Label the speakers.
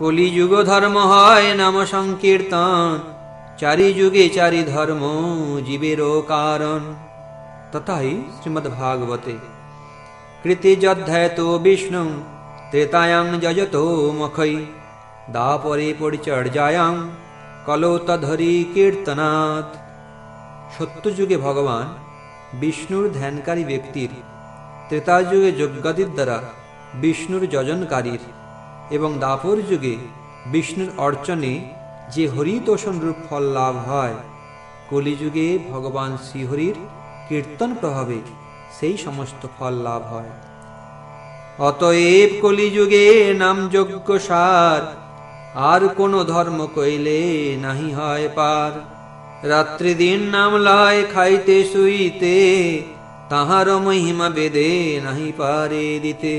Speaker 1: কলিযুগ ধর্ম হয় নাম সংকীর্তন, চারি যুগে চারি ধর্ম জীবেরও কারণ। তথাই শ্রীমদ্ভাগবতে কৃতি যধ্যায়তো বিষ্ণু ত্রেতায়াং যজতো মখৈ, দাপরে পরিচর্যায়াং কলৌ তদ্ধরি কীর্তনাৎ। সত্যযুগে ভগবান বিষ্ণুর ধ্যানকারী ব্যক্তির, ত্রেতাযুগে যজ্ঞাদির দ্বারা বিষ্ণুর যজনকারীর এবং দাপর যুগে বিষ্ণুর অর্চনে যে হরিতোষণ রূপ ফল লাভ হয়, কলিযুগে ভগবান শ্রীহরির কীর্তন প্রভাবে সেই সমস্ত ফল লাভ হয়। অতএব কলিযুগে নাম যজ্ঞ সার, আর কোন ধর্ম কইলে নাহি হয় পার। রাত্রি দিন নাম লয় খাইতে শুইতে, তাহার মহিমা বেদে নাহি পারে দিতে।